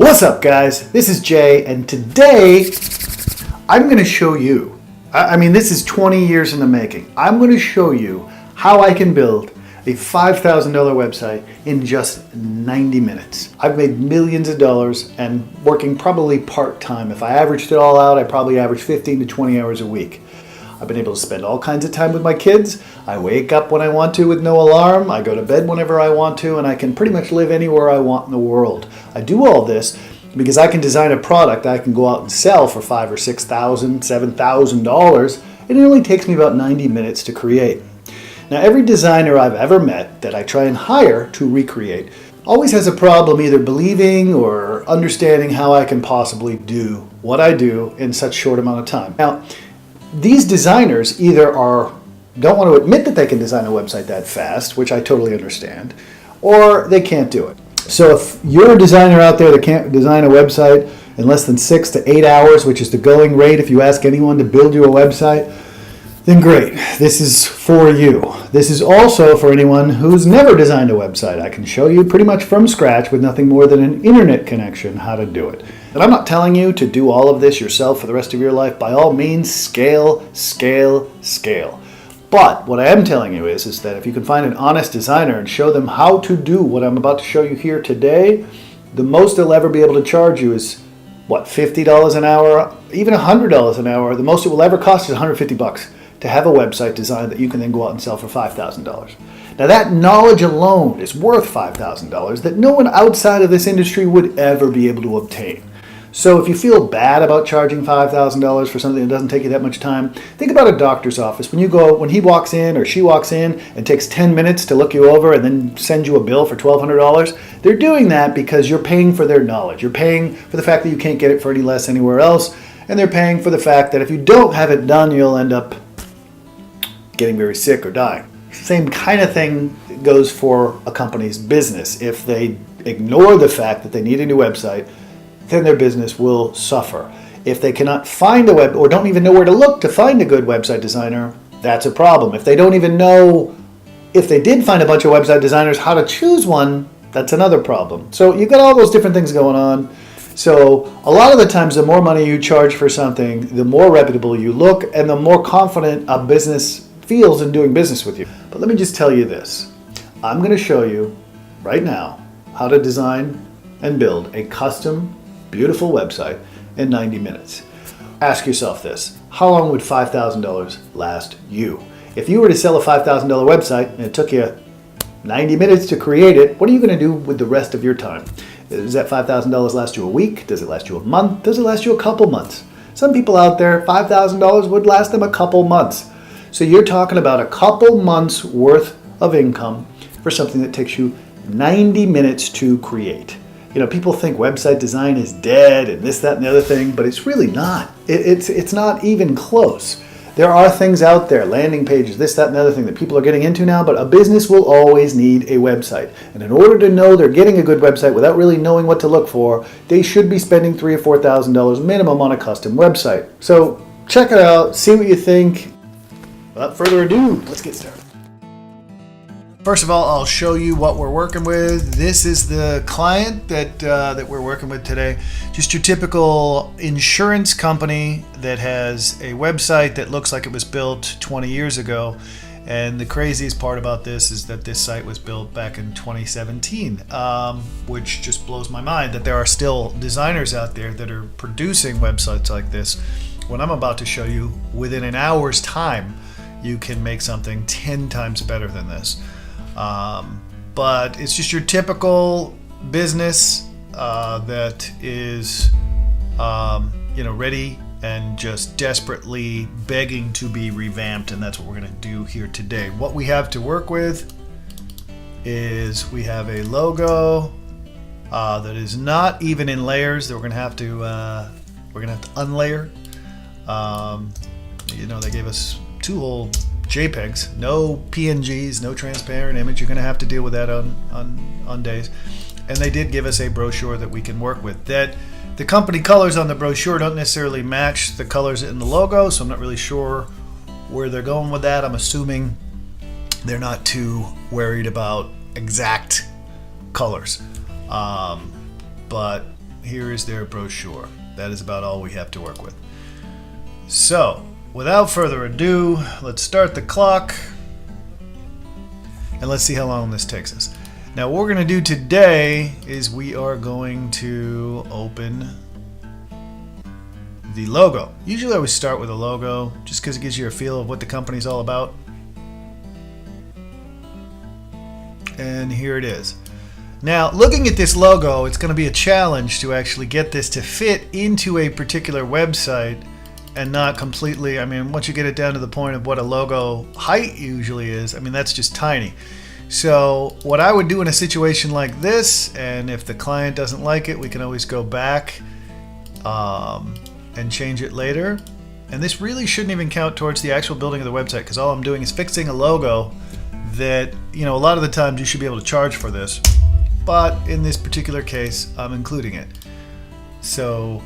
What's up, guys? This is Jay, and today I'm going to show you, this is 20 years in the making. I'm going to show you how I can build a $5,000 website in just 90 minutes. I've made millions of dollars and working probably part-time. If I averaged it all out, I probably average 15 to 20 hours a week. I've been able to spend all kinds of time with my kids. I wake up when I want to with no alarm. I go to bed whenever I want to, and I can pretty much live anywhere I want in the world. I do all this because I can design a product I can go out and sell for $5,000 or $6,000, $7,000, and it only takes me about 90 minutes to create. Now, every designer I've ever met that I try and hire to recreate always has a problem either believing or understanding how I can possibly do what I do in such a short amount of time. Now, these designers either don't want to admit that they can design a website that fast, which I totally understand, or they can't do it. So if you're a designer out there that can't design a website in less than 6 to 8 hours, which is the going rate if you ask anyone to build you a website, then great, this is for you. This is also for anyone who's never designed a website. I can show you pretty much from scratch with nothing more than an internet connection how to do it. And I'm not telling you to do all of this yourself for the rest of your life. By all means, scale, scale, scale. But what I am telling you is that if you can find an honest designer and show them how to do what I'm about to show you here today, the most they'll ever be able to charge you is, what, $50 an hour, even $100 an hour. The most it will ever cost is $150 to have a website designed that you can then go out and sell for $5,000. Now that knowledge alone is worth $5,000 that no one outside of this industry would ever be able to obtain. So if you feel bad about charging $5,000 for something that doesn't take you that much time, think about a doctor's office. When he walks in or she walks in and takes 10 minutes to look you over and then send you a bill for $1,200, they're doing that because you're paying for their knowledge. You're paying for the fact that you can't get it for any less anywhere else, and they're paying for the fact that if you don't have it done, you'll end up getting very sick or dying. Same kind of thing goes for a company's business. If they ignore the fact that they need a new website, then their business will suffer. If they cannot find a web or don't even know where to look to find a good website designer, that's a problem. If they don't even know, if they did find a bunch of website designers, how to choose one, that's another problem. So you've got all those different things going on. So a lot of the times, the more money you charge for something, the more reputable you look and the more confident a business feels in doing business with you. But let me just tell you this. I'm going to show you right now how to design and build a custom, beautiful website in 90 minutes. Ask yourself this: how long would $5,000 last you? If you were to sell a $5,000 website and it took you 90 minutes to create it, what are you going to do with the rest of your time? Does that $5,000 last you a week? Does it last you a month? Does it last you a couple months? Some people out there, $5,000 would last them a couple months. So you're talking about a couple months worth of income for something that takes you 90 minutes to create. You know, people think website design is dead and this, that, and the other thing, but it's really not. It's not even close. There are things out there, landing pages, this, that, and the other thing that people are getting into now, but a business will always need a website. And in order to know they're getting a good website without really knowing what to look for, they should be spending $3,000 or $4,000 minimum on a custom website. So check it out, see what you think. Without further ado, let's get started. First of all, I'll show you what we're working with. This is the client that we're working with today. Just your typical insurance company that has a website that looks like it was built 20 years ago. And the craziest part about this is that this site was built back in 2017, which just blows my mind that there are still designers out there that are producing websites like this. When I'm about to show you, within an hour's time, you can make something 10 times better than this. But it's just your typical business that is, ready and just desperately begging to be revamped, and that's what we're going to do here today. What we have to work with is we have a logo that is not even in layers that we're going to have to unlayer. They gave us 2 whole JPEGs, no PNGs, no transparent image. You're going to have to deal with that on days. And they did give us a brochure that we can work with. That the company colors on the brochure don't necessarily match the colors in the logo, so I'm not really sure where they're going with that. I'm assuming they're not too worried about exact colors. But here is their brochure. That is about all we have to work with. So, without further ado, let's start the clock and let's see how long this takes us. Now, what we're going to do today is we are going to open the logo. Usually I always start with a logo just because it gives you a feel of what the company's all about. And here it is. Now, looking at this logo, it's going to be a challenge to actually get this to fit into a particular website and not completely, I mean, once you get it down to the point of what a logo height usually is, I mean, that's just tiny. So what I would do in a situation like this, and if the client doesn't like it, we can always go back and change it later. And this really shouldn't even count towards the actual building of the website, because all I'm doing is fixing a logo that, you know, a lot of the times you should be able to charge for this. But in this particular case, I'm including it. So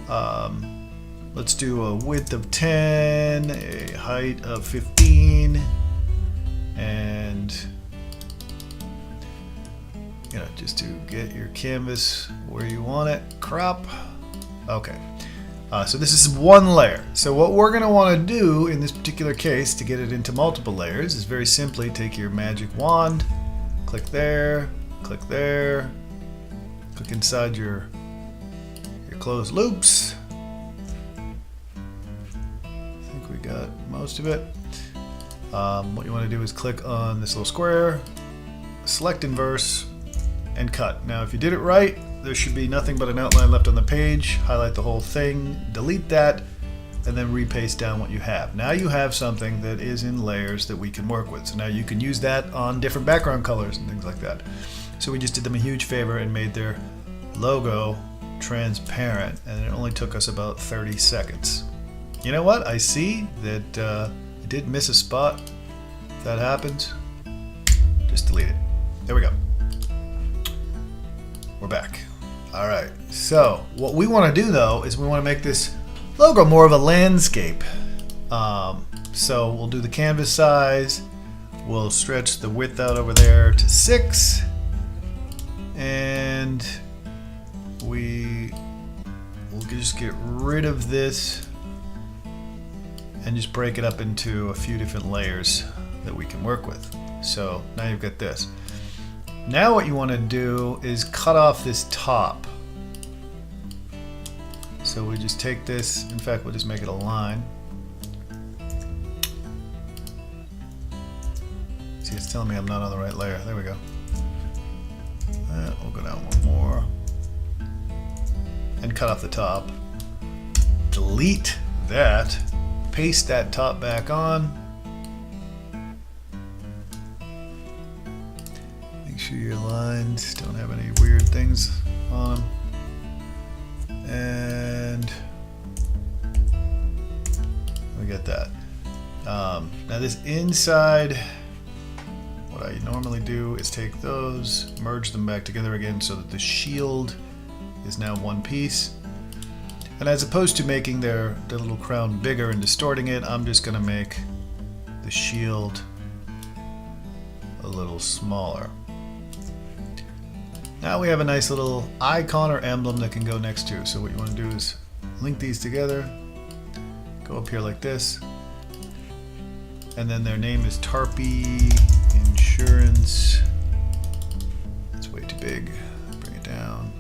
let's do a width of 10, a height of 15, and you know, just to get your canvas where you want it, crop. Okay, so this is one layer. So what we're going to want to do in this particular case to get it into multiple layers is very simply take your magic wand, click there, click inside your closed loops. I think we got most of it. What you want to do is click on this little square, select inverse, and cut. Now if you did it right, there should be nothing but an outline left on the page. Highlight the whole thing, delete that, and then repaste down what you have. Now you have something that is in layers that we can work with. So now you can use that on different background colors and things like that. So we just did them a huge favor and made their logo transparent, and it only took us about 30 seconds. You know what? I see that I did miss a spot. If that happens, just delete it. There we go. We're back. All right. So what we want to do though is we want to make this logo more of a landscape. So we'll do the canvas size. We'll stretch the width out over there to 6. And we will just get rid of this and just break it up into a few different layers that we can work with. So now you've got this. Now what you want to do is cut off this top. So we just take this, in fact we'll just make it a line. See, it's telling me I'm not on the right layer. There we go. We'll go down one more and cut off the top. Delete that, paste that top back on. Make sure your lines don't have any weird things on them. And we get that. Now this inside, what I normally do is take those, merge them back together again so that the shield is now one piece. And as opposed to making their little crown bigger and distorting it, I'm just going to make the shield a little smaller. Now we have a nice little icon or emblem that can go next to. So what you want to do is link these together, go up here like this, and then their name is Tarpey Insurance. It's way too big. Bring it down.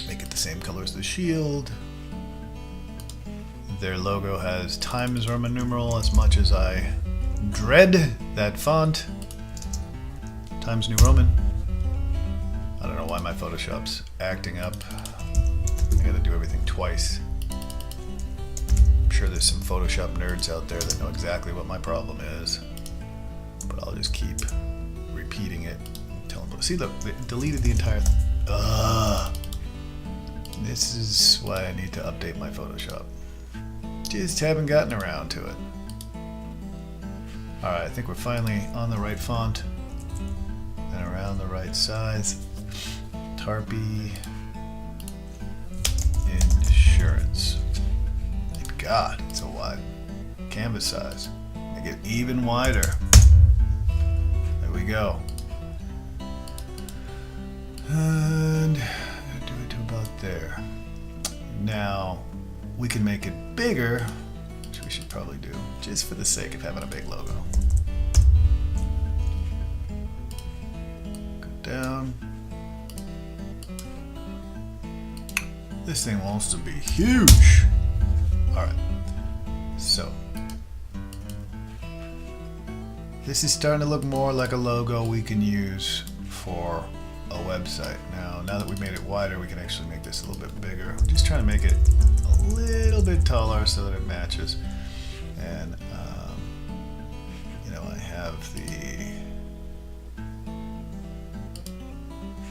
Make it the same color as the shield. Their logo has Times Roman numeral, as much as I dread that font. Times New Roman. I don't know why my Photoshop's acting up. I gotta do everything twice. I'm sure there's some Photoshop nerds out there that know exactly what my problem is. But I'll just keep repeating it. Tell them, see, look, they deleted the entire thing. This is why I need to update my Photoshop. Just haven't gotten around to it. Alright, I think we're finally on the right font and around the right size. Tarpey Insurance. Thank God, it's a wide canvas size. Make it even wider. There we go. And do it to about we can make it bigger, which we should probably do just for the sake of having a big logo. Go down. This thing wants to be huge. All right, so this is starting to look more like a logo we can use for a website. Now that we've made it wider, we can actually make this a little bit bigger. I'm just trying to make it a little bit taller so that it matches. And you know, I have the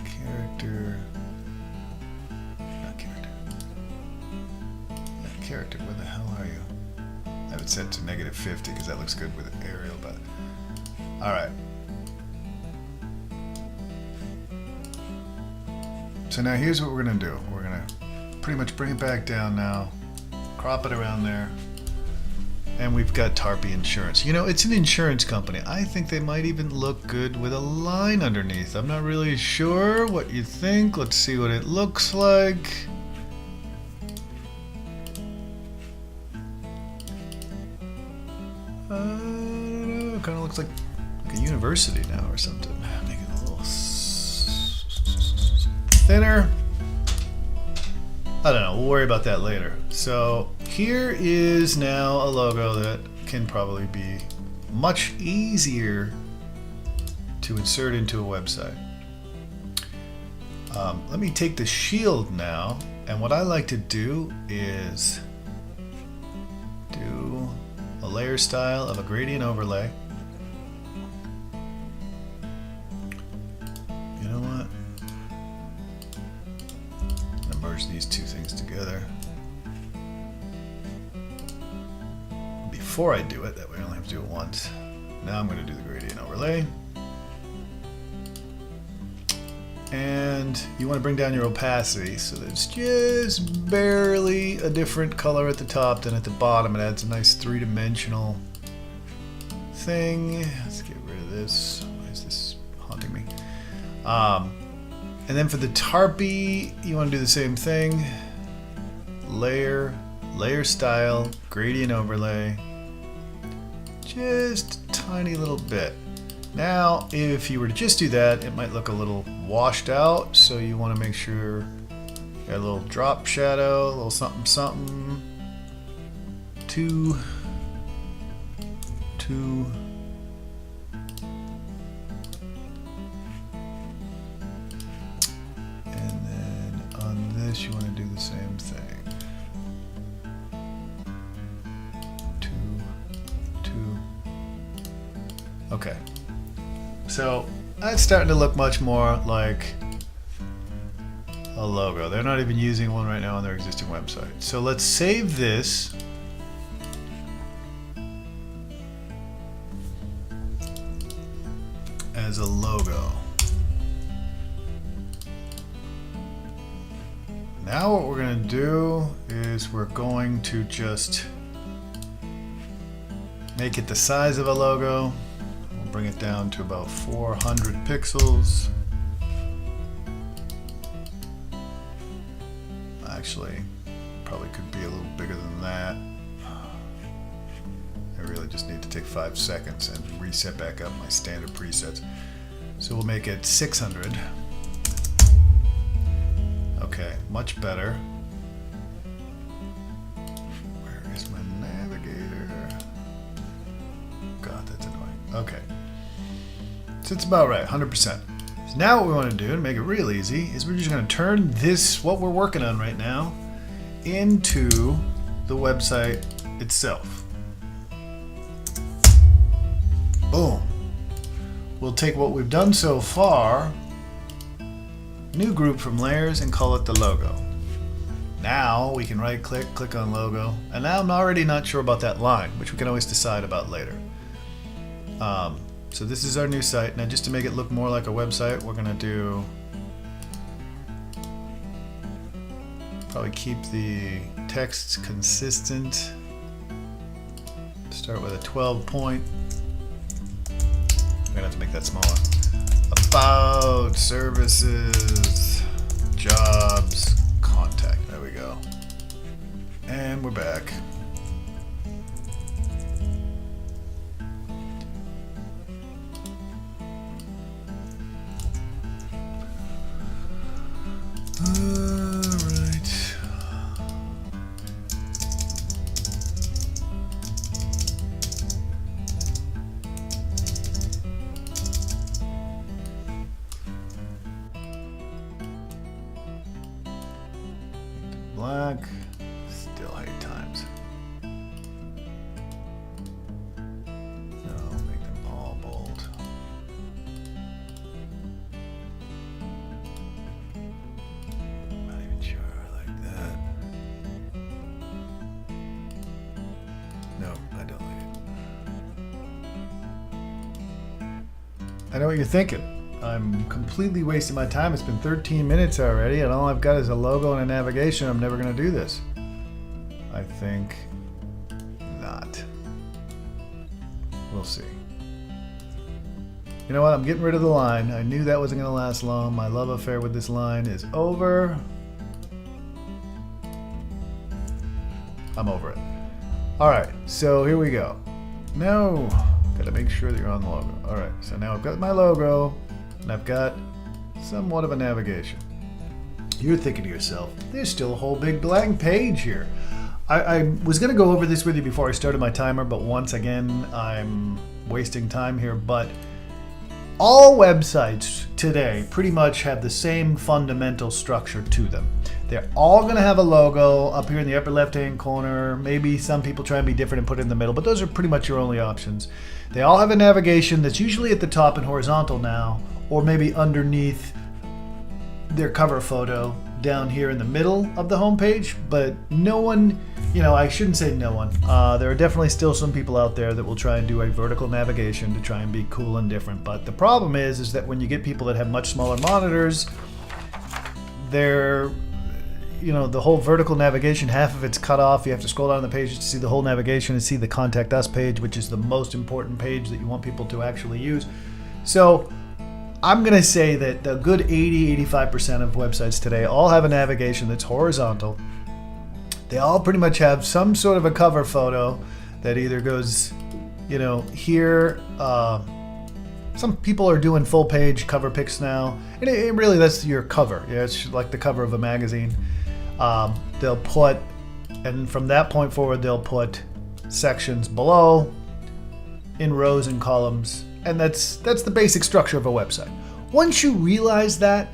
character, not character. That character, where the hell are you? I have it set to -50 because that looks good with Arial, but all right. So now here's what we're gonna do. We're gonna pretty much bring it back down now, crop it around there, and we've got Tarpy Insurance. You know, it's an insurance company. I think they might even look good with a line underneath. I'm not really sure what you think. Let's see what it looks like. Kind of looks like a university now or something. Make it a little thinner. I don't know, we'll worry about that later. So here is now a logo that can probably be much easier to insert into a website. Let me take the shield now, and what I like to do is do a layer style of a gradient overlay. You know what? I'm gonna merge these two things together. Before I do it, that way I only have to do it once. Now I'm going to do the gradient overlay. And you want to bring down your opacity so that it's just barely a different color at the top than at the bottom. It adds a nice three-dimensional thing. Let's get rid of this. Why is this haunting me? And then for the Tarpy, you want to do the same thing. Layer style, gradient overlay. Just a tiny little bit. Now, if you were to just do that, it might look a little washed out, so you want to make sure you got a little drop shadow, a little something something. Two. And then on this, you want to do the same thing. Okay, so that's starting to look much more like a logo. They're not even using one right now on their existing website. So let's save this. As a logo. Now what we're going to do is we're going to just make it the size of a logo. Bring it down to about 400 pixels. Actually, probably could be a little bigger than that. I really just need to take 5 seconds and reset back up my standard presets. So we'll make it 600. Okay, much better. Where is my navigator? God, that's annoying. Okay. So it's about right, 100%. So now what we want to do, to make it real easy, is we're just going to turn this, what we're working on right now, into the website itself. Boom. We'll take what we've done so far, new group from layers, and call it the logo. Now we can right click, click on logo, and now I'm already not sure about that line, which we can always decide about later. So this is our new site. Now just to make it look more like a website, we're gonna do, probably keep the text consistent. Start with a 12 point. We're gonna have to make that smaller. About, services, jobs, contact. There we go. And we're back. Black, still hate times. No, make them all bold. Not even sure I like that. No, I don't like it. I know what you're thinking. I'm completely wasting my time. It's been 13 minutes already, and all I've got is a logo and a navigation. I'm never going to do this. I think not. We'll see. You know what? I'm getting rid of the line. I knew that wasn't going to last long. My love affair with this line is over. I'm over it. All right, so here we go. No, got to make sure that you're on the logo. All right, so now I've got my logo. And I've got somewhat of a navigation. You're thinking to yourself, there's still a whole big blank page here. I was going to go over this with you before I started my timer, but once again, I'm wasting time here. But all websites today pretty much have the same fundamental structure to them. They're all going to have a logo up here in the upper left-hand corner. Maybe some people try and be different and put it in the middle, but those are pretty much your only options. They all have a navigation that's usually at the top and horizontal now, or maybe underneath their cover photo down here in the middle of the homepage. But no one, I shouldn't say no one. There are definitely still some people out there that will try and do a vertical navigation to try and be cool and different. But the problem is that when you get people that have much smaller monitors, they're, the whole vertical navigation, half of it's cut off. You have to scroll down the page to see the whole navigation and see the Contact Us page, which is the most important page that you want people to actually use. So I'm going to say that the good 80-85% of websites today all have a navigation that's horizontal. They all pretty much have some sort of a cover photo that either goes, here. Some people are doing full page cover pics now. And it really, that's your cover. Yeah, it's like the cover of a magazine. They'll put, and from that point forward, they'll put sections below in rows and columns. And that's the basic structure of a website. Once you realize that,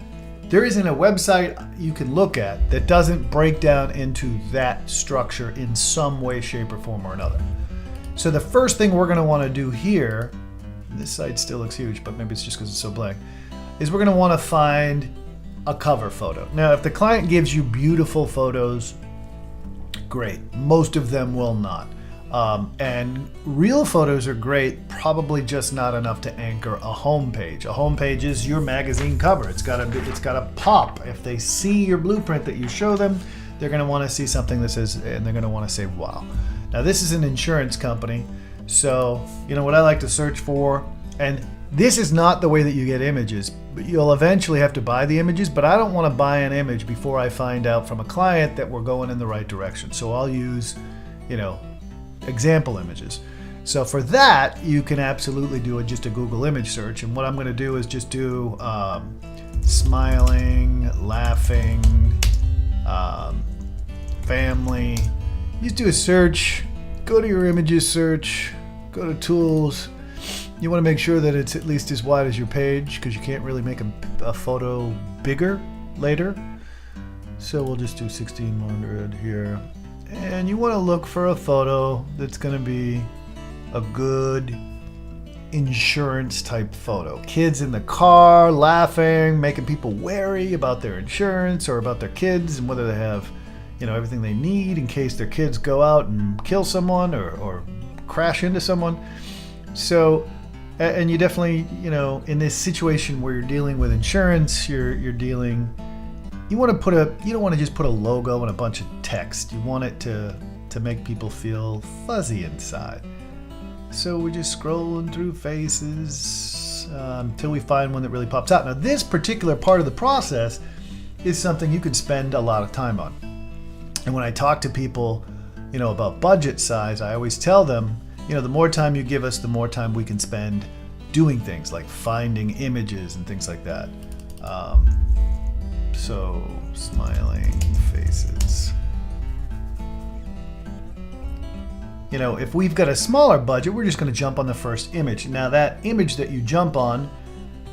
there isn't a website you can look at that doesn't break down into that structure in some way, shape, or form or another. So the first thing we're going to want to do here, this site still looks huge, but maybe it's just because it's so blank, is we're going to want to find a cover photo. Now, if the client gives you beautiful photos, great. Most of them will not. And real photos are great, probably just not enough to anchor a home page. A home page is your magazine cover. It's got to pop. If they see your blueprint that you show them, they're going to want to see something that says, and they're going to want to say, wow. Now, this is an insurance company, so what I like to search for, and this is not the way that you get images, but you'll eventually have to buy the images, but I don't want to buy an image before I find out from a client that we're going in the right direction. So I'll use, example images. So for that, you can absolutely do just a Google image search. And what I'm going to do is just do smiling, laughing, family. Just do a search, go to your images search, go to tools. You want to make sure that it's at least as wide as your page because you can't really make a photo bigger later. So we'll just do 1600 here. And you want to look for a photo that's going to be a good insurance type photo. Kids in the car laughing, making people wary about their insurance or about their kids and whether they have, everything they need in case their kids go out and kill someone or crash into someone. So, and you definitely, in this situation where you're dealing with insurance, you're dealing. You don't want to just put a logo and a bunch of text. You want it to make people feel fuzzy inside. So we're just scrolling through faces until we find one that really pops out. Now, this particular part of the process is something you could spend a lot of time on. And when I talk to people, about budget size, I always tell them, the more time you give us, the more time we can spend doing things like finding images and things like that. So, smiling faces. If we've got a smaller budget, we're just going to jump on the first image. Now, that image that you jump on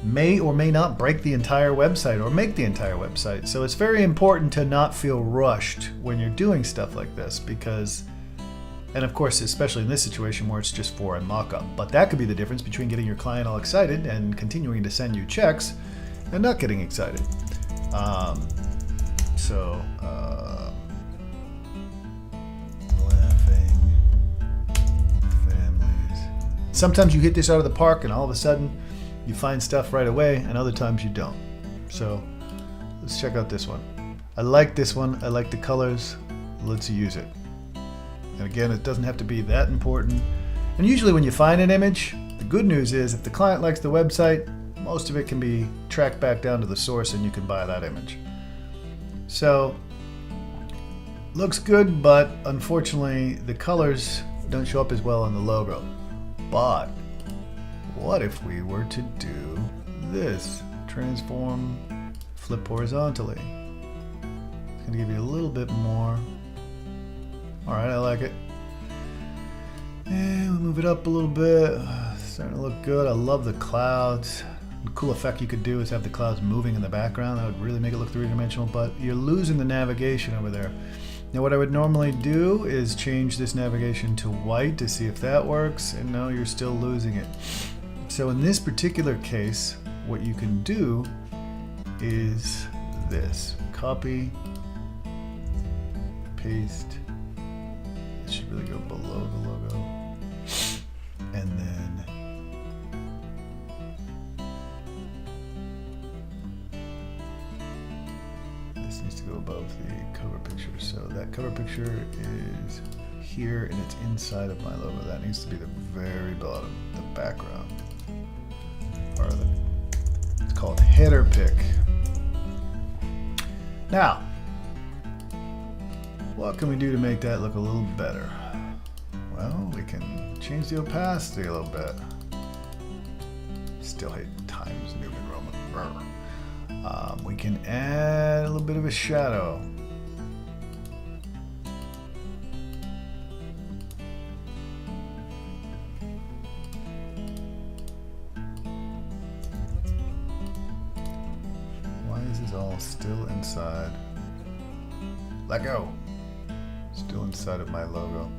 may or may not break the entire website or make the entire website. So it's very important to not feel rushed when you're doing stuff like this because, and of course, especially in this situation where it's just for a mock-up, but that could be the difference between getting your client all excited and continuing to send you checks and not getting excited. Laughing families. Sometimes you hit this out of the park and all of a sudden you find stuff right away, and other times you don't. So let's check out this one. I like this one. I like the colors. Let's use it. And again, it doesn't have to be that important. And usually when you find an image, the good news is if the client likes the website, most of it can be tracked back down to the source and you can buy that image. So looks good, but unfortunately the colors don't show up as well on the logo. But what if we were to do this? Transform, flip horizontally. It's going to give you a little bit more. Alright, I like it. And we'll move it up a little bit. Starting to look good. I love the clouds. A cool effect you could do is have the clouds moving in the background. That would really make it look three-dimensional, but you're losing the navigation over there. Now what I would normally do is change this navigation to white to see if that works, and no, you're still losing it. So in this particular case, what you can do is this. Copy, paste. It should really go below the logo. And then this needs to go above the cover picture. So that cover picture is here and it's inside of my logo. That needs to be the very bottom, the background. Or it's called header pick. Now, what can we do to make that look a little better? Well, we can change the opacity a little bit. Still hate Times New Roman. We can add a little bit of a shadow. All still inside. Let go. Still inside of my logo.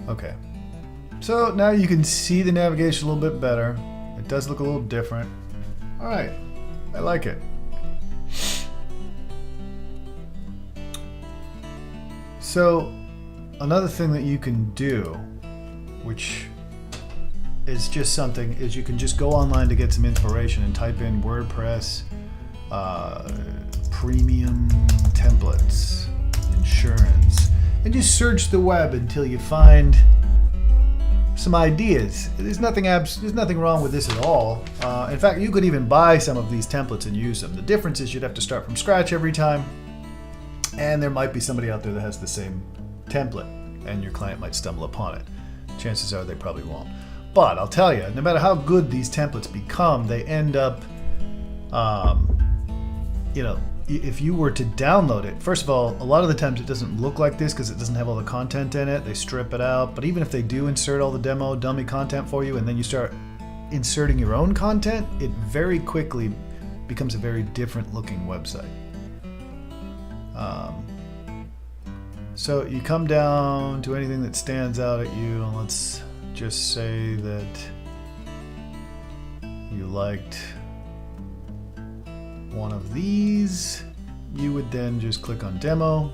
Okay. So now you can see the navigation a little bit better. It does look a little different. All right. I like it. So another thing that you can do, which is just something, is you can just go online to get some inspiration and type in WordPress, premium templates, insurance, and just search the web until you find some ideas. There's nothing wrong with this at all. In fact, you could even buy some of these templates and use them. The difference is you'd have to start from scratch every time, and there might be somebody out there that has the same template, and your client might stumble upon it. Chances are they probably won't. But I'll tell you, no matter how good these templates become, they end up, if you were to download it, first of all, a lot of the times it doesn't look like this because it doesn't have all the content in it. They strip it out. But even if they do insert all the dummy content for you, and then you start inserting your own content, it very quickly becomes a very different looking website. So you come down to anything that stands out at you, and let's just say that you liked one of these. You would then just click on demo.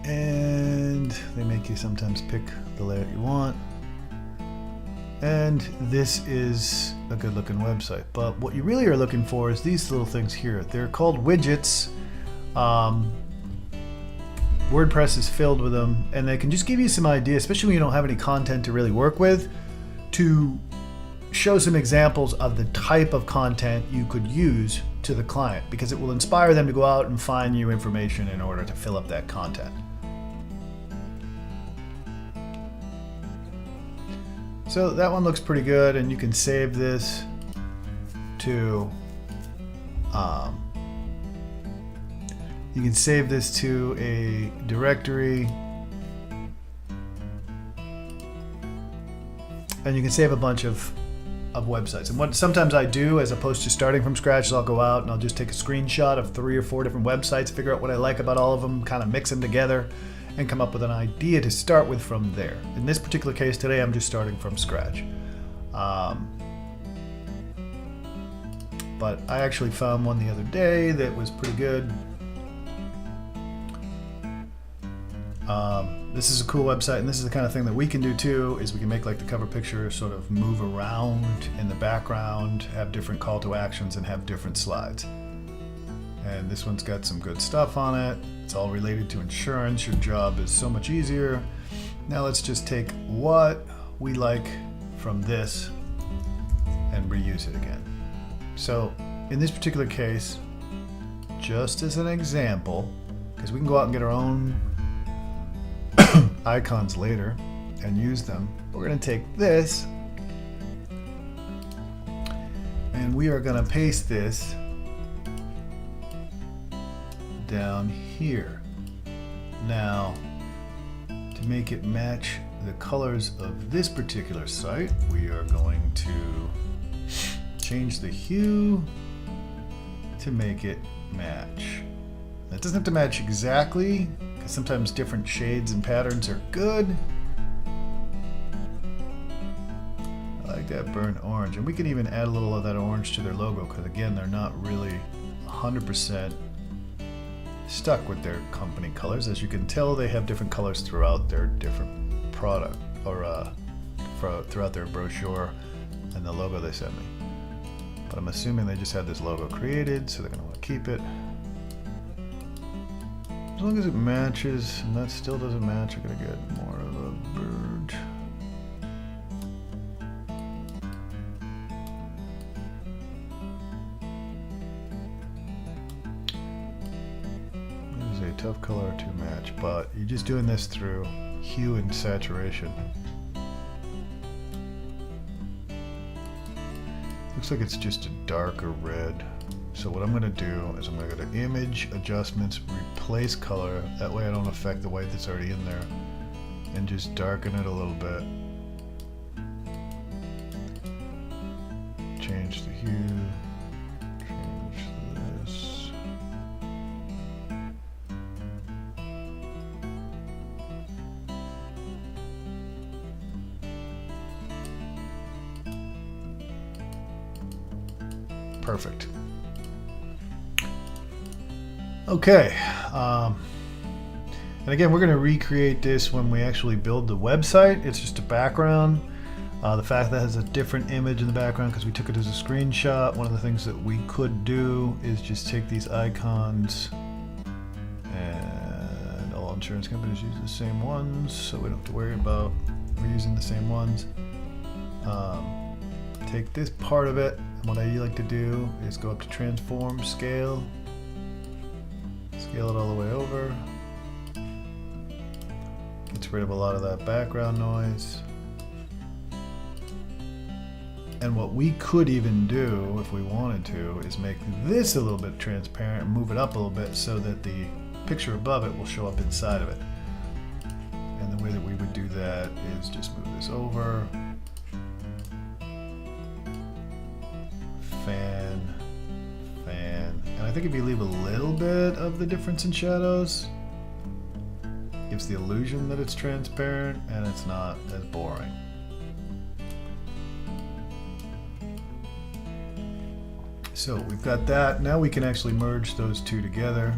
And they make you sometimes pick the layout you want. And this is a good looking website. But what you really are looking for is these little things here. They're called widgets. WordPress is filled with them, and they can just give you some idea, especially when you don't have any content to really work with, to show some examples of the type of content you could use to the client, because it will inspire them to go out and find you information in order to fill up that content. So that one looks pretty good, and you can save this to a directory, and you can save a bunch of websites. And what sometimes I do, as opposed to starting from scratch, is I'll go out and I'll just take a screenshot of 3 or 4 different websites, figure out what I like about all of them, kind of mix them together, and come up with an idea to start with from there. In this particular case today, I'm just starting from scratch. But I actually found one the other day that was pretty good. This is a cool website, and this is the kind of thing that we can do too, is we can make like the cover picture sort of move around in the background, have different call to actions, and have different slides. And this one's got some good stuff on it. It's all related to insurance. Your job is so much easier. Now let's just take what we like from this and reuse it again. So in this particular case, just as an example, because we can go out and get our own icons later and use them, we're going to take this and we are going to paste this down here. Now, to make it match the colors of this particular site, we are going to change the hue to make it match. That doesn't have to match exactly, because sometimes different shades and patterns are good. I like that burnt orange, and we can even add a little of that orange to their logo, because again, they're not really 100% stuck with their company colors. As you can tell, they have different colors throughout their different product, or throughout their brochure and the logo they sent me. But I'm assuming they just had this logo created, so they're going to want to keep it. As long as it matches, and that still doesn't match, I'm going to get more of a bird. It is a tough color to match, but you're just doing this through hue and saturation. Looks like it's just a darker red. So what I'm going to do is I'm going to go to Image, Adjustments, Replace Color. That way I don't affect the white that's already in there. And just darken it a little bit. Change the hue. Change this. Perfect. Okay, and again, we're going to recreate this when we actually build the website. It's just a background. The fact that it has a different image in the background because we took it as a screenshot. One of the things that we could do is just take these icons, and all insurance companies use the same ones, so we don't have to worry about reusing the same ones. Take this part of it, and what I like to do is go up to Transform, Scale, scale it all the way over. Gets rid of a lot of that background noise. And what we could even do, if we wanted to, is make this a little bit transparent and move it up a little bit so that the picture above it will show up inside of it. And the way that we would do that is just move this over. Fan. And I think if you leave a little bit of the difference in shadows, it gives the illusion that it's transparent and it's not as boring. So we've got that. Now we can actually merge those two together.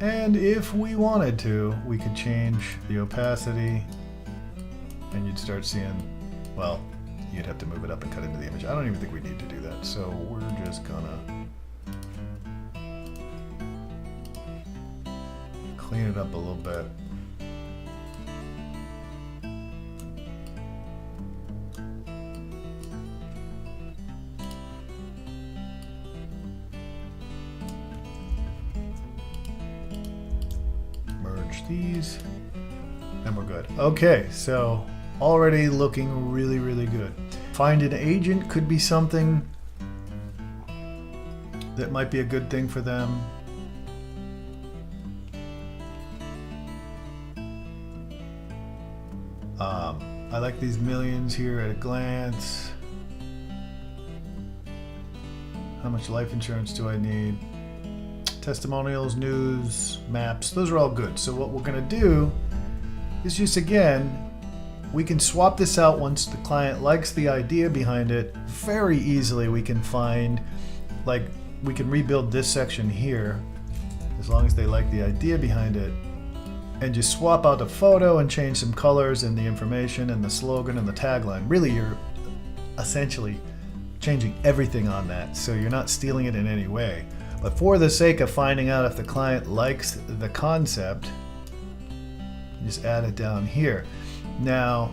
And if we wanted to, we could change the opacity and you'd start seeing, well, you'd have to move it up and cut into the image. I don't even think we need to do that. So we're just gonna clean it up a little bit. merge these, and we're good. Okay, so already looking really, really good. Find an agent could be something that might be a good thing for them. I like these millions here at a glance. How much life insurance do I need? Testimonials, news, maps, those are all good. So what we're gonna do is just, again, we can swap this out once the client likes the idea behind it. Very easily we can find, like, we can rebuild this section here as long as they like the idea behind it, and just swap out the photo and change some colors and the information and the slogan and the tagline. Really, you're essentially changing everything on that, so you're not stealing it in any way. But for the sake of finding out if the client likes the concept, just add it down here. Now,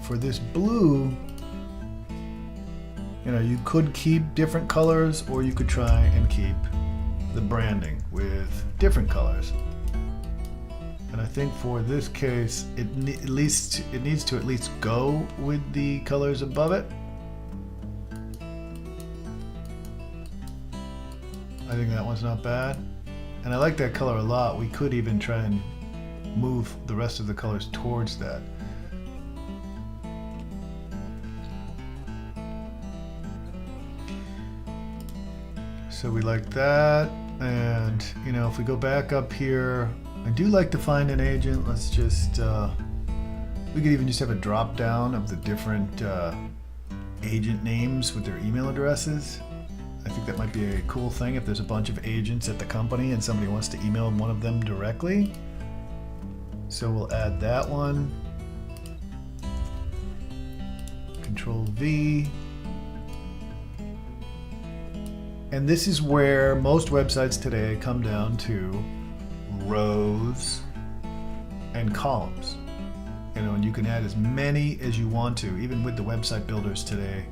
for this blue, you could keep different colors, or you could try and keep the branding with different colors. And I think for this case, it needs to at least go with the colors above it. I think that one's not bad. And I like that color a lot. We could even try and move the rest of the colors towards that. So we like that. And, if we go back up here, I do like to find an agent. Let's just, we could even just have a drop down of the different agent names with their email addresses. I think that might be a cool thing if there's a bunch of agents at the company and somebody wants to email one of them directly. So we'll add that one. Control V. And this is where most websites today come down to rows and columns. And you can add as many as you want to. Even with the website builders today,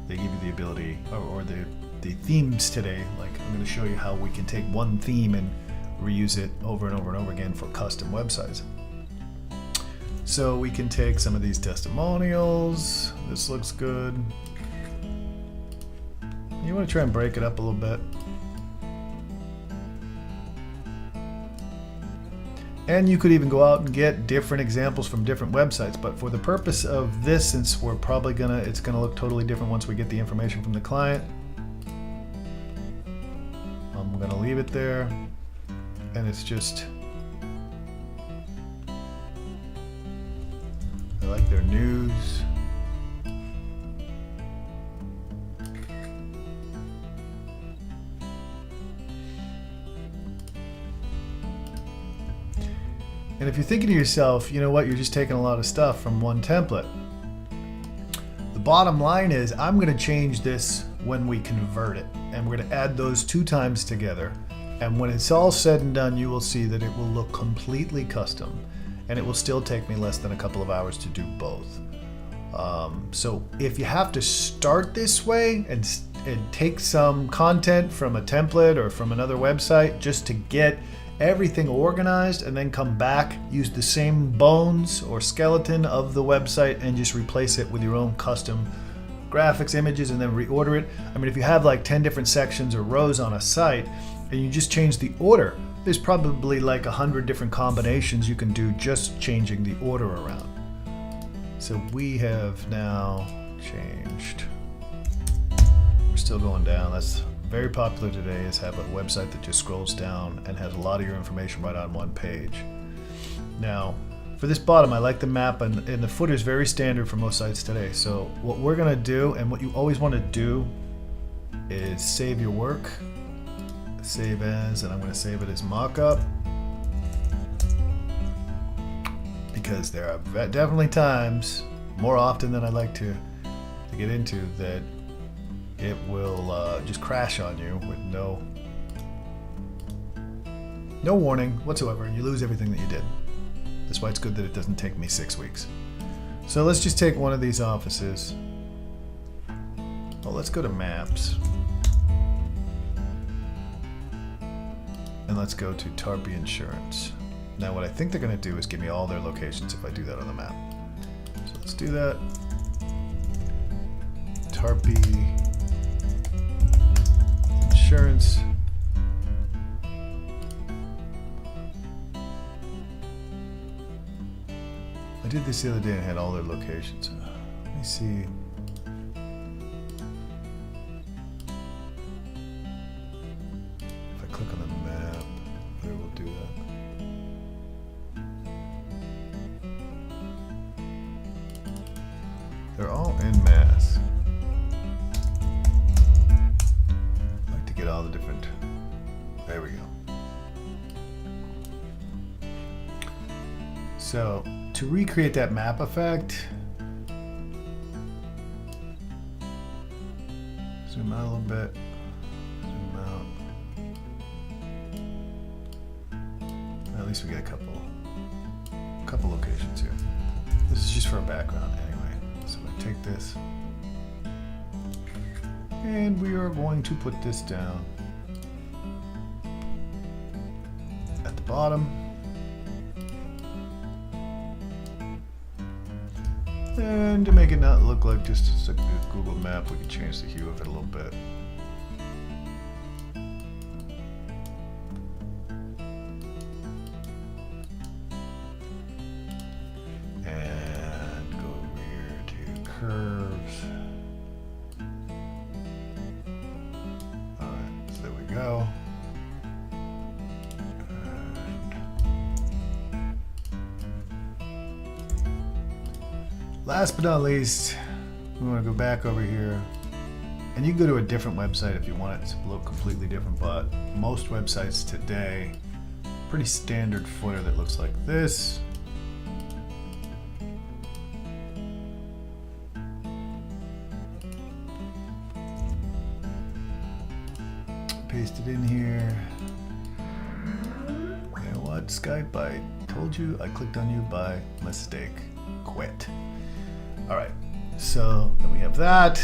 they give you the ability, or the themes today. Like, I'm going to show you how we can take one theme and reuse it over and over and over again for custom websites. So we can take some of these testimonials. This looks good. You want to try and break it up a little bit. And you could even go out and get different examples from different websites. But for the purpose of this, since we're probably it's gonna look totally different once we get the information from the client, I'm gonna leave it there. And it's just, I like their news. And if you're thinking to yourself, you know what, you're just taking a lot of stuff from one template. The bottom line is, I'm going to change this when we convert it. And we're going to add those 2 times together. And when it's all said and done, you will see that it will look completely custom. And it will still take me less than a couple of hours to do both. So if you have to start this way and take some content from a template or from another website just to get everything organized, and then come back, use the same bones or skeleton of the website and just replace it with your own custom graphics, images, and then reorder it. I mean, if you have like 10 different sections or rows on a site and you just change the order, there's probably like 100 different combinations you can do just changing the order around. So we have now changed. We're still going down. That's very popular today, is have a website that just scrolls down and has a lot of your information right on one page. Now, for this bottom, I like the map, and the footer is very standard for most sites today. So what we're gonna do, and what you always want to do, is save your work, save as, and I'm gonna save it as mockup, because there are definitely times, more often than I'd like to get into, that it will just crash on you with no warning whatsoever, and you lose everything that you did. That's why it's good that it doesn't take me 6 weeks. So let's just take one of these offices. Oh, let's go to maps. and let's go to Tarpey Insurance. Now what I think they're going to do is give me all their locations if I do that on the map. So let's do that. Tarpey Insurance. I did this the other day and had all their locations. Let me see. If I click on the map, whether we'll do that. They're all in Mass. I like to get all the different. There we go. So to recreate that map effect, zoom out a little bit. Zoom out. At least we get a couple locations here. This is just for a background anyway. So I take this, and we are going to put this down at the bottom. And to make it not look like just a Google map, we can change the hue of it a little bit. Curves. Alright, so there we go. And last but not least, we want to go back over here. And you can go to a different website if you want it to look completely different, but most websites today, pretty standard footer that looks like this. Paste it in here. You know what, Skype, I told you I clicked on you by mistake. Quit. Alright, so then we have that.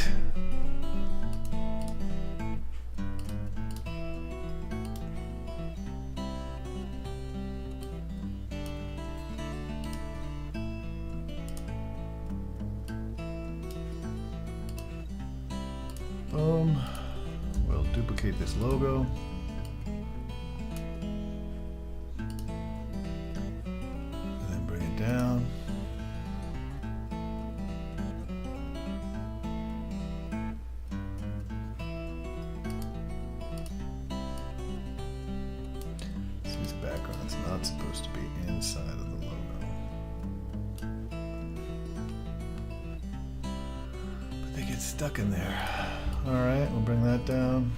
Boom. We'll duplicate this logo. And then bring it down. This background's not supposed to be inside of the logo. But they get stuck in there. Alright, we'll bring that down.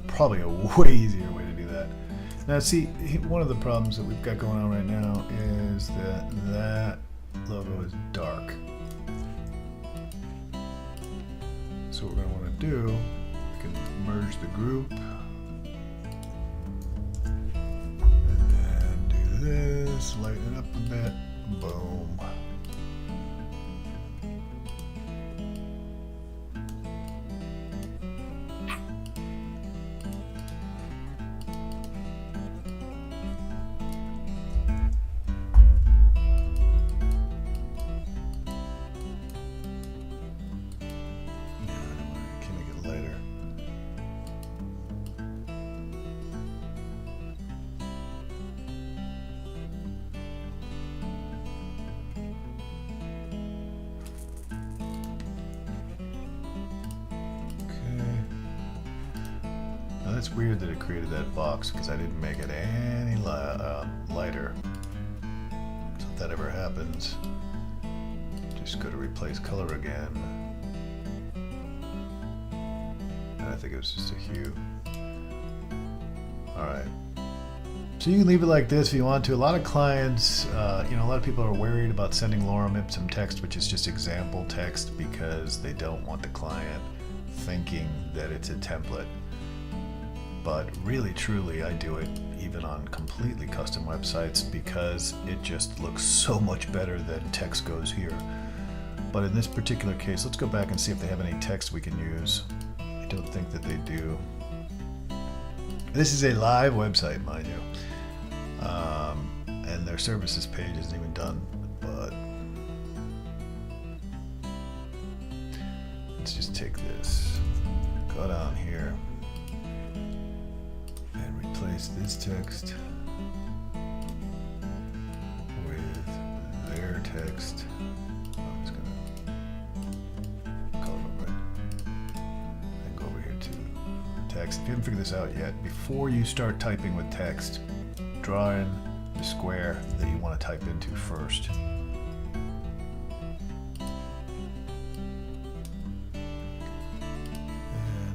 Probably a way easier way to do that. Now see, one of the problems that we've got going on right now is that that logo is dark. So what we're going to want to do, we can merge the group. And then do this, lighten it up a bit, boom. It's weird that it created that box because I didn't make it any lighter. So if that ever happens, just go to replace color again. And I think it was just a hue. Alright. So you can leave it like this if you want to. A lot of clients, a lot of people are worried about sending lorem ipsum text, which is just example text, because they don't want the client thinking that it's a template. But really, truly, I do it even on completely custom websites because it just looks so much better than text goes here. But in this particular case, let's go back and see if they have any text we can use. I don't think that they do. This is a live website, mind you. And their services page isn't even done, but let's just take this, go down here, and replace this text with their text. I'm just gonna color over it and go over here to text. If you haven't figured this out yet, before you start typing with text, draw in the square that you want to type into first. And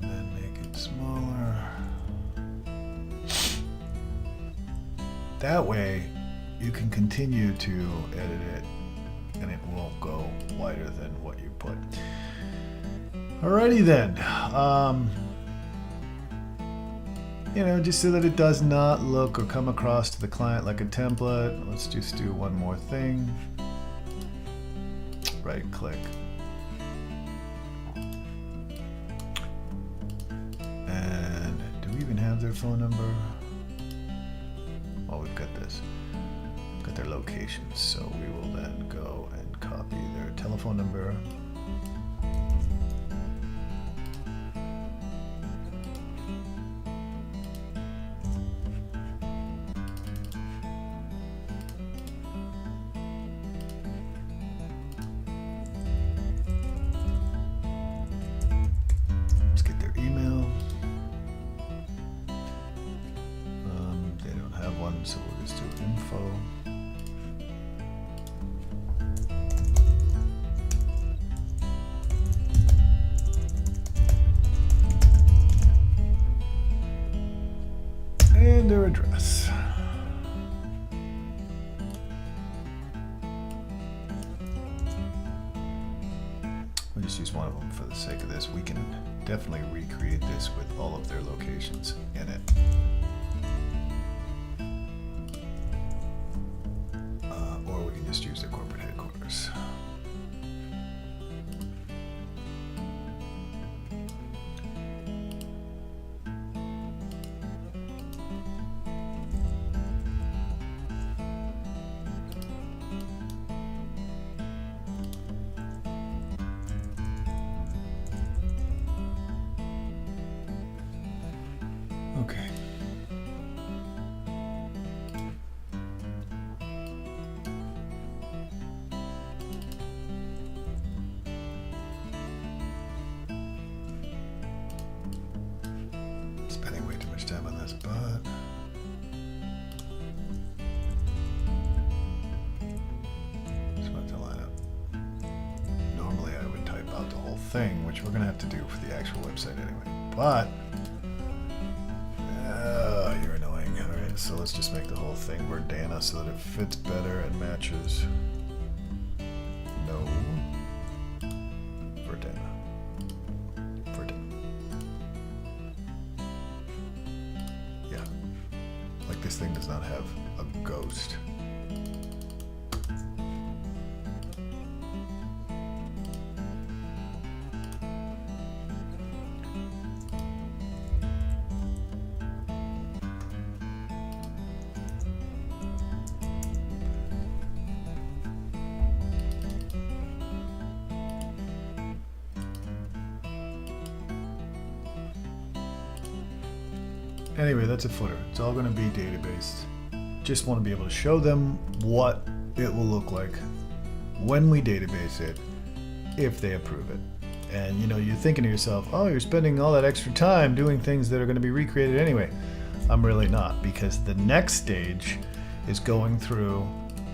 then make it smaller. That way you can continue to edit it and it won't go wider than what you put. Alrighty then. You know, just so that it does not look or come across to the client like a template, let's just do one more thing. Right click. And do we even have their phone number? Oh, we've got this. Got their locations, so we will then go and copy their telephone number. So we'll just do info. And their address. We'll just use one of them for the sake of this. We can definitely recreate this with all of their locations in it. Just use their corporate headquarters. Okay. Spending way too much time on this, but just want it to line up. Normally I would type out the whole thing, which we're gonna have to do for the actual website anyway, but you're annoying. All right, so let's just make the whole thing Verdana so that it fits better and matches. No. Verdana. Yeah. Like this thing does not have a ghost. Anyway, that's a footer. It's all going to be database. Just want to be able to show them what it will look like when we database it, if they approve it. And you know, you're thinking to yourself, oh, you're spending all that extra time doing things that are going to be recreated anyway. I'm really not, because the next stage is going through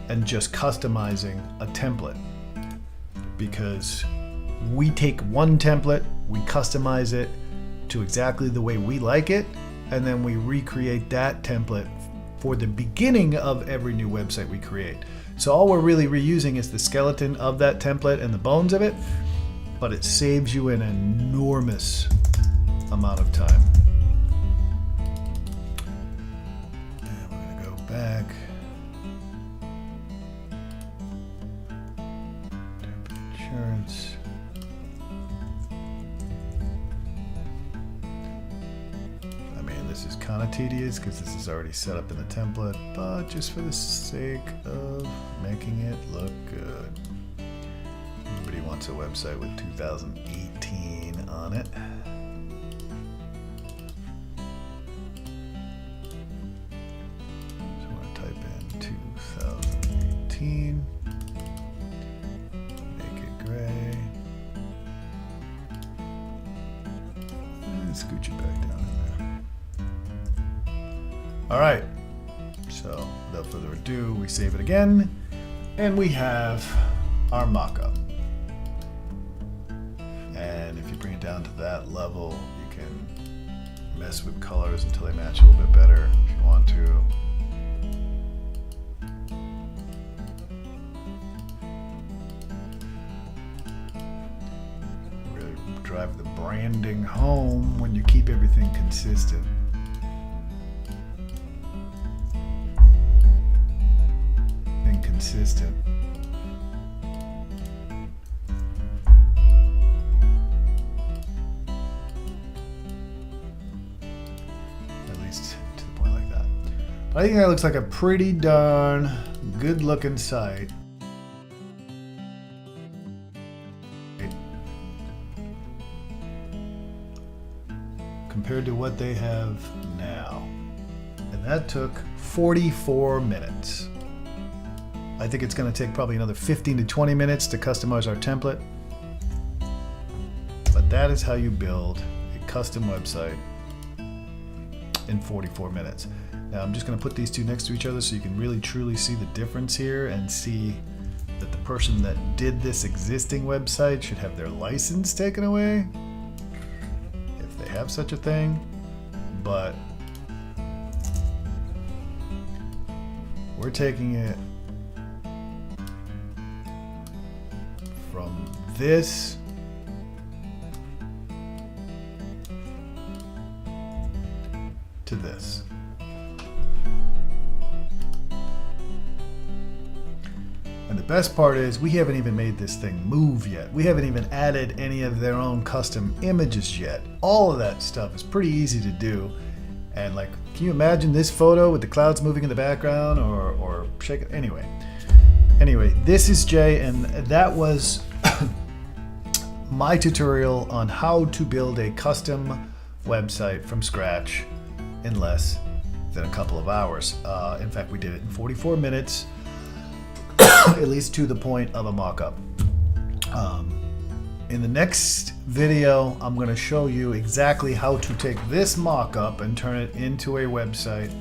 and just customizing a template. Because we take one template, we customize it to exactly the way we like it, and then we recreate that template for the beginning of every new website we create. So all we're really reusing is the skeleton of that template and the bones of it, but it saves you an enormous amount of time. back. Insurance. I mean, this is kind of tedious because this is already set up in the template, but just for the sake of making it look good. Everybody wants a website with 2018 on it. So I'm going to type in 2018. Make it gray. And scooch it back down in there. All right. So without further ado, we save it again. And we have our mockup. And if you bring it down to that level, you can mess with colors until they match a little bit better if you want to. Really drive the branding home when you keep everything consistent. And consistent. To the point like that. But I think that looks like a pretty darn good looking site. Compared to what they have now. And that took 44 minutes. I think it's going to take probably another 15 to 20 minutes to customize our template. But that is how you build a custom website in 44 minutes. Now I'm just going to put these two next to each other so you can really truly see the difference here and see that the person that did this existing website should have their license taken away if they have such a thing. But we're taking it from this to this. And the best part is we haven't even made this thing move yet. We haven't even added any of their own custom images yet. All of that stuff is pretty easy to do. And like, can you imagine this photo with the clouds moving in the background or shake it? Anyway, this is Jay, and that was my tutorial on how to build a custom website from scratch in less than a couple of hours. In fact, we did it in 44 minutes, at least to the point of a mock-up. In the next video, I'm going to show you exactly how to take this mock-up and turn it into a website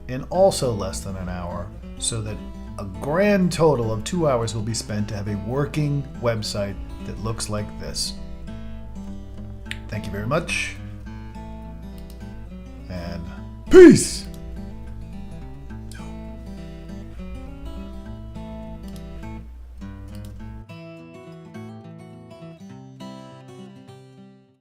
in also less than an hour, so that a grand total of 2 hours will be spent to have a working website that looks like this. Thank you very much. And peace!